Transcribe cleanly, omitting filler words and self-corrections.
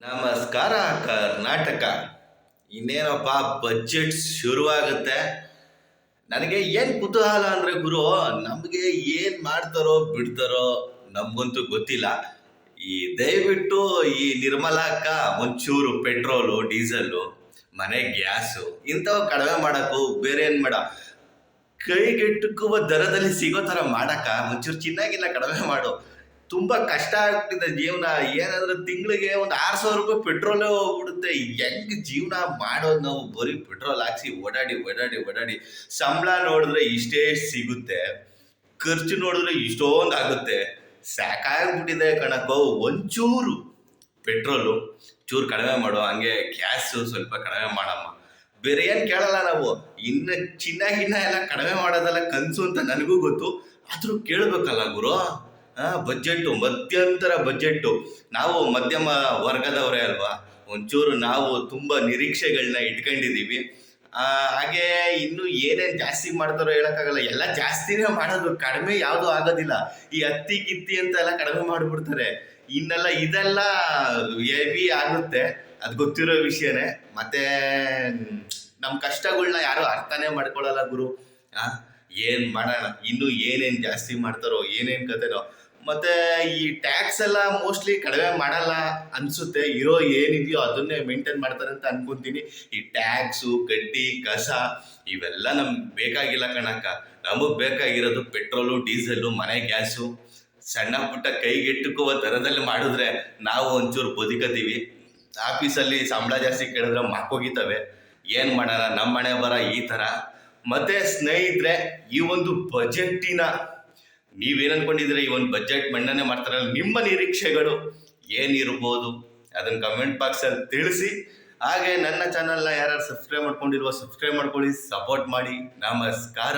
ನಮಸ್ಕಾರ ಕರ್ನಾಟಕ. ಇನ್ನೇನಪ್ಪ ಬಜೆಟ್ ಶುರುವಾಗುತ್ತೆ. ನನಗೆ ಏನು ಕುತೂಹಲ ಅಂದರೆ ಗುರು, ನಮಗೆ ಏನು ಮಾಡ್ತಾರೋ ಬಿಡ್ತಾರೋ ನಮಗಂತೂ ಗೊತ್ತಿಲ್ಲ. ದಯವಿಟ್ಟು ಈ ನಿರ್ಮಲಾ ಅಕ್ಕ ಒಂಚೂರು ಪೆಟ್ರೋಲು ಡೀಸೆಲ್ಲು ಮನೆ ಗ್ಯಾಸು ಇಂಥವು ಕಡಿಮೆ ಮಾಡೋಕ್ಕೂ ಬೇರೆ ಏನು ಬೇಡ, ಕೈಗೆಟುಕುವ ದರದಲ್ಲಿ ಸಿಗೋ ಥರ ಮಾಡಕ್ಕ ಒಂಚೂರು ಚಿನ್ನಾಗಿಲ್ಲ ಕಡಿಮೆ ಮಾಡು. ತುಂಬಾ ಕಷ್ಟ ಆಗ್ಬಿಟ್ಟಿದೆ ಜೀವನ. ಏನಾದ್ರೂ ತಿಂಗಳಿಗೆ ಒಂದು 6,000 ರೂಪಾಯಿ ಪೆಟ್ರೋಲೇ ಹೋಗ್ಬಿಡುತ್ತೆ. ಹೆಂಗ್ ಜೀವನ ಮಾಡೋದು ನಾವು? ಬರೀ ಪೆಟ್ರೋಲ್ ಹಾಕ್ಸಿ ಓಡಾಡಿ ಓಡಾಡಿ ಓಡಾಡಿ ಸಂಬಳ ನೋಡಿದ್ರೆ ಇಷ್ಟೇ ಸಿಗುತ್ತೆ, ಖರ್ಚು ನೋಡಿದ್ರೆ ಇಷ್ಟೊಂದು ಆಗುತ್ತೆ. ಸಾಕಾಗ್ಬಿಟ್ಟಿದೆ ಕಣಕ್ಕೋ. ಒಂಚೂರು ಪೆಟ್ರೋಲು ಚೂರು ಕಡಿಮೆ ಮಾಡು, ಹಂಗೆ ಗ್ಯಾಸು ಸ್ವಲ್ಪ ಕಡಿಮೆ ಮಾಡಮ್ಮ. ಬೇರೆ ಏನು ಕೇಳಲ್ಲ ನಾವು. ಇನ್ನು ಚಿನ್ನ ಗಿನ್ನ ಎಲ್ಲ ಕಡಿಮೆ ಮಾಡೋದೆಲ್ಲ ಕನಸು ಅಂತ ನನಗೂ ಗೊತ್ತು, ಆದರೂ ಕೇಳಬೇಕಲ್ಲ ಗುರು. ಬಜೆಟ್ಟು ಮಧ್ಯಂತರ ಬಜೆಟ್ಟು. ನಾವು ಮಧ್ಯಮ ವರ್ಗದವರೇ ಅಲ್ವಾ, ಒಂಚೂರು ನಾವು ತುಂಬ ನಿರೀಕ್ಷೆಗಳನ್ನ ಇಟ್ಕೊಂಡಿದ್ದೀವಿ. ಹಾಗೆ ಇನ್ನು ಏನೇನು ಜಾಸ್ತಿ ಮಾಡ್ತಾರೋ ಹೇಳೋಕ್ಕಾಗಲ್ಲ. ಎಲ್ಲ ಜಾಸ್ತಿನೇ ಮಾಡೋದು, ಕಡಿಮೆ ಯಾವುದೂ ಆಗೋದಿಲ್ಲ. ಈ ಹತ್ತಿ ಗಿತ್ತಿ ಅಂತ ಎಲ್ಲ ಕಡಿಮೆ ಮಾಡಿಬಿಡ್ತಾರೆ. ಇನ್ನೆಲ್ಲ ಇದೆಲ್ಲ ಹೆವಿ ಆಗುತ್ತೆ, ಅದು ಗೊತ್ತಿರೋ ವಿಷಯನೇ. ಮತ್ತೆ ನಮ್ಮ ಕಷ್ಟಗಳ್ನ ಯಾರು ಅರ್ಥನೇ ಮಾಡ್ಕೊಳ್ಳಲ್ಲ ಗುರು. ಏನು ಮಾಡೋಣ, ಇನ್ನು ಏನೇನು ಜಾಸ್ತಿ ಮಾಡ್ತಾರೋ ಏನೇನು ಕತೆನೋ. ಮತ್ತೆ ಈ ಟ್ಯಾಕ್ಸ್ ಎಲ್ಲ ಮೋಸ್ಟ್ಲಿ ಕಡಿಮೆ ಮಾಡಲ್ಲ ಅನ್ಸುತ್ತೆ. ಇರೋ ಏನಿದೆಯೋ ಅದನ್ನೇ ಮೇಂಟೈನ್ ಮಾಡ್ತಾರೆ ಅಂತ ಅನ್ಕೊಂತೀನಿ. ಈ ಟ್ಯಾಕ್ಸು, ಕಡ್ಡಿ, ಕಸ ಇವೆಲ್ಲ ನಮ್ಗೆ ಬೇಕಾಗಿಲ್ಲ ಕಣಕ್ಕ. ನಮಗೆ ಬೇಕಾಗಿರೋದು ಪೆಟ್ರೋಲು, ಡೀಸೆಲ್ಲು, ಮನೆ ಗ್ಯಾಸು. ಸಣ್ಣ ಪುಟ್ಟ ಕೈಗೆಟುಕುವ ದರದಲ್ಲಿ ಮಾಡಿದ್ರೆ ನಾವು ಒಂಚೂರು ಬದುಕತೀವಿ. ಆಫೀಸಲ್ಲಿ ಸಂಬಳ ಜಾಸ್ತಿ ಕೇಳಿದ್ರೆ ಮಕ್ಕೋಗಿತವೆ. ಏನು ಮಾಡೋಣ, ನಮ್ಮ ಮನೆ ಬರ ಈ ಥರ. ಮತ್ತೆ ಸ್ನೇಹಿತರೆ, ಈ ಒಂದು ಬಜೆಟ್ಟಿನ ನೀವೇನು ಅನ್ಕೊಂಡಿದ್ರೆ, ಈ ಒಂದು ಬಜೆಟ್ ಮಣ್ಣನೆ ಮಾಡ್ತಾರಲ್ಲ, ನಿಮ್ಮ ನಿರೀಕ್ಷೆಗಳು ಏನಿರ್ಬೋದು ಅದನ್ನು ಕಮೆಂಟ್ ಬಾಕ್ಸಲ್ಲಿ ತಿಳಿಸಿ. ಹಾಗೆ ನನ್ನ ಚಾನಲ್ನ ಯಾರು ಸಬ್ಸ್ಕ್ರೈಬ್ ಮಾಡ್ಕೊಂಡಿಲ್ವೋ ಸಬ್ಸ್ಕ್ರೈಬ್ ಮಾಡ್ಕೊಳ್ಳಿ, ಸಪೋರ್ಟ್ ಮಾಡಿ. ನಮಸ್ಕಾರ.